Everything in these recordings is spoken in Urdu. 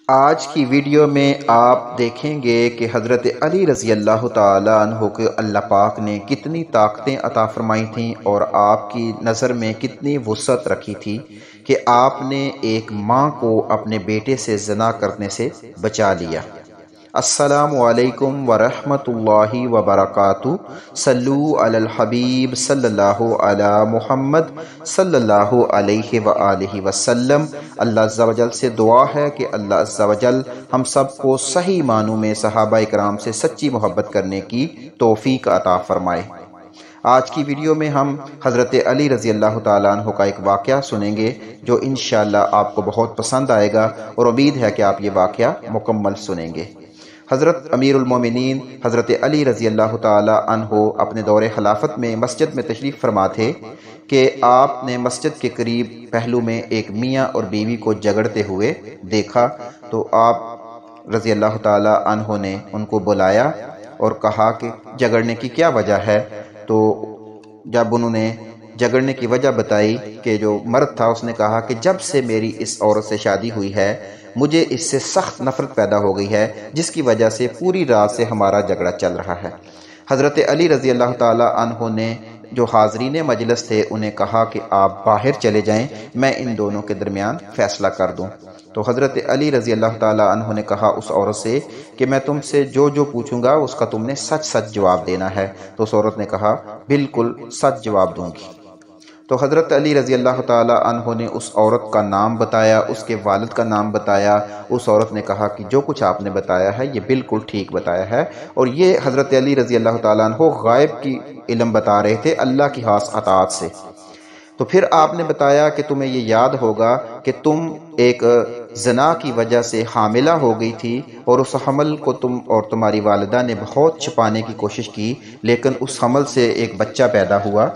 آج کی ویڈیو میں آپ دیکھیں گے کہ حضرت علی رضی اللہ تعالیٰ عنہ کو اللہ پاک نے کتنی طاقتیں عطا فرمائی تھیں اور آپ کی نظر میں کتنی وسعت رکھی تھی کہ آپ نے ایک ماں کو اپنے بیٹے سے زنا کرنے سے بچا لیا۔ السلام علیکم ورحمۃ اللہ وبرکاتہ۔ صلو علی الحبیب صلی اللہ علی محمد صلی اللہ علیہ وآلہ وسلم۔ اللہ عز و جل سے دعا ہے کہ اللہ عز و جل ہم سب کو صحیح معنوں میں صحابہ اکرام سے سچی محبت کرنے کی توفیق عطا فرمائے۔ آج کی ویڈیو میں ہم حضرت علی رضی اللہ تعالیٰ عنہ کا ایک واقعہ سنیں گے جو انشاءاللہ آپ کو بہت پسند آئے گا، اور امید ہے کہ آپ یہ واقعہ مکمل سنیں گے۔ حضرت امیر المومنین حضرت علی رضی اللہ تعالیٰ عنہ اپنے دور خلافت میں مسجد میں تشریف فرما تھے کہ آپ نے مسجد کے قریب پہلو میں ایک میاں اور بیوی کو جھگڑتے ہوئے دیکھا، تو آپ رضی اللہ تعالیٰ عنہ نے ان کو بلایا اور کہا کہ جھگڑنے کی کیا وجہ ہے۔ تو جب انہوں نے جھگڑنے کی وجہ بتائی کہ جو مرد تھا اس نے کہا کہ جب سے میری اس عورت سے شادی ہوئی ہے مجھے اس سے سخت نفرت پیدا ہو گئی ہے، جس کی وجہ سے پوری رات سے ہمارا جھگڑا چل رہا ہے۔ حضرت علی رضی اللہ تعالیٰ عنہ نے جو حاضرین مجلس تھے انہیں کہا کہ آپ باہر چلے جائیں، میں ان دونوں کے درمیان فیصلہ کر دوں۔ تو حضرت علی رضی اللہ تعالیٰ عنہ نے کہا اس عورت سے کہ میں تم سے جو پوچھوں گا اس کا تم نے سچ سچ جواب دینا ہے۔ تو اس عورت نے کہا بالکل سچ جواب دوں گی۔ تو حضرت علی رضی اللہ تعالیٰ عنہ نے اس عورت کا نام بتایا، اس کے والد کا نام بتایا۔ اس عورت نے کہا کہ جو کچھ آپ نے بتایا ہے یہ بالکل ٹھیک بتایا ہے، اور یہ حضرت علی رضی اللہ تعالیٰ عنہ غائب کی علم بتا رہے تھے اللہ کی خاص عطاعت سے۔ تو پھر آپ نے بتایا کہ تمہیں یہ یاد ہوگا کہ تم ایک زنا کی وجہ سے حاملہ ہو گئی تھی، اور اس حمل کو تم اور تمہاری والدہ نے بہت چھپانے کی کوشش کی، لیکن اس حمل سے ایک بچہ پیدا ہوا۔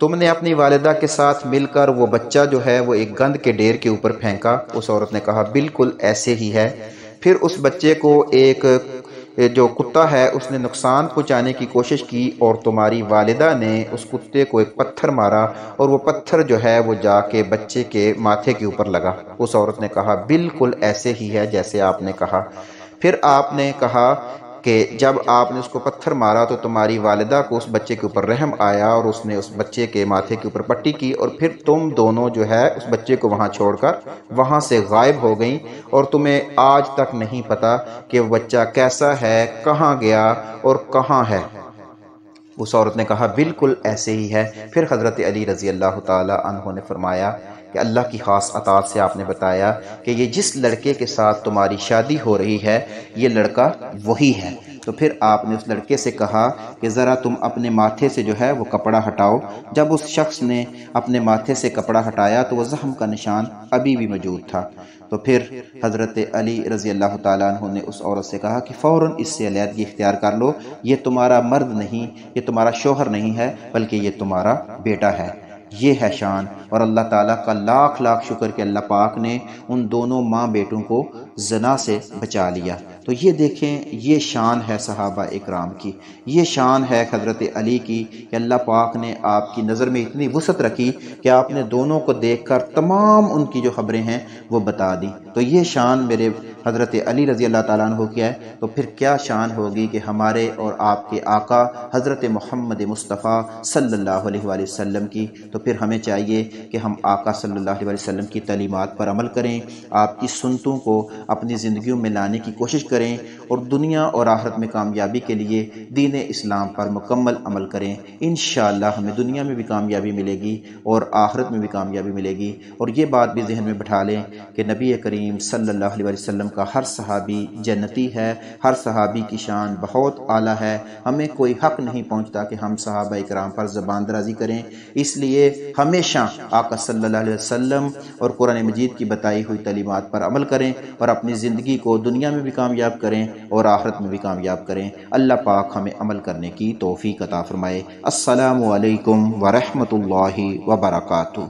تم نے اپنی والدہ کے ساتھ مل کر وہ بچہ جو ہے وہ ایک گند کے ڈھیر کے اوپر پھینکا۔ اس عورت نے کہا بالکل ایسے ہی ہے۔ پھر اس بچے کو ایک جو کتا ہے اس نے نقصان پہنچانے کی کوشش کی، اور تمہاری والدہ نے اس کتے کو ایک پتھر مارا، اور وہ پتھر جو ہے وہ جا کے بچے کے ماتھے کے اوپر لگا۔ اس عورت نے کہا بالکل ایسے ہی ہے جیسے آپ نے کہا۔ پھر آپ نے کہا کہ جب آپ نے اس کو پتھر مارا تو تمہاری والدہ کو اس بچے کے اوپر رحم آیا، اور اس نے اس بچے کے ماتھے کے اوپر پٹی کی، اور پھر تم دونوں جو ہے اس بچے کو وہاں چھوڑ کر وہاں سے غائب ہو گئیں، اور تمہیں آج تک نہیں پتا کہ وہ بچہ کیسا ہے، کہاں گیا اور کہاں ہے۔ اس عورت نے کہا بالکل ایسے ہی ہے۔ پھر حضرت علی رضی اللہ تعالی عنہ نے فرمایا کہ اللہ کی خاص عطاعت سے آپ نے بتایا کہ یہ جس لڑکے کے ساتھ تمہاری شادی ہو رہی ہے یہ لڑکا وہی ہے۔ تو پھر آپ نے اس لڑکے سے کہا کہ ذرا تم اپنے ماتھے سے جو ہے وہ کپڑا ہٹاؤ۔ جب اس شخص نے اپنے ماتھے سے کپڑا ہٹایا تو وہ زخم کا نشان ابھی بھی موجود تھا۔ تو پھر حضرت علی رضی اللہ تعالیٰ عنہ نے اس عورت سے کہا کہ فوراً اس سے علیحدگی اختیار کر لو، یہ تمہارا مرد نہیں، یہ تمہارا شوہر نہیں ہے، بلکہ یہ تمہارا بیٹا ہے۔ یہ ہے شان، اور اللہ تعالیٰ کا لاکھ لاکھ شکر کہ اللہ پاک نے ان دونوں ماں بیٹوں کو زنا سے بچا لیا۔ تو یہ دیکھیں یہ شان ہے صحابہ اکرام کی، یہ شان ہے حضرت علی کی کہ اللہ پاک نے آپ کی نظر میں اتنی وسعت رکھی کہ آپ نے دونوں کو دیکھ کر تمام ان کی جو خبریں ہیں وہ بتا دی۔ تو یہ شان میرے حضرت علی رضی اللہ تعالیٰ عنہ کی ہے، تو پھر کیا شان ہوگی کہ ہمارے اور آپ کے آقا حضرت محمد مصطفیٰ صلی اللہ علیہ وآلہ وسلم کی۔ تو پھر ہمیں چاہیے کہ ہم آقا صلی اللہ علیہ وسلم کی تعلیمات پر عمل کریں، آپ کی سنتوں کو اپنی زندگیوں میں لانے کی کوشش کریں، اور دنیا اور آخرت میں کامیابی کے لیے دین اسلام پر مکمل عمل کریں۔ انشاءاللہ ہمیں دنیا میں بھی کامیابی ملے گی اور آخرت میں بھی کامیابی ملے گی۔ اور یہ بات بھی ذہن میں بٹھا لیں کہ نبی کریم صلی اللہ علیہ وسلم کا ہر صحابی جنتی ہے، ہر صحابی کی شان بہت اعلیٰ ہے۔ ہمیں کوئی حق نہیں پہنچتا کہ ہم صحابہ اکرام پر زبان درازی کریں، اس لیے ہمیشہ آقا صلی اللہ علیہ وسلم اور قرآن مجید کی بتائی ہوئی تعلیمات پر عمل کریں، اور اپنی زندگی کو دنیا میں بھی کامیاب کریں اور آخرت میں بھی کامیاب کریں۔ اللہ پاک ہمیں عمل کرنے کی توفیق عطا فرمائے۔ السلام علیکم ورحمۃ اللہ وبرکاتہ۔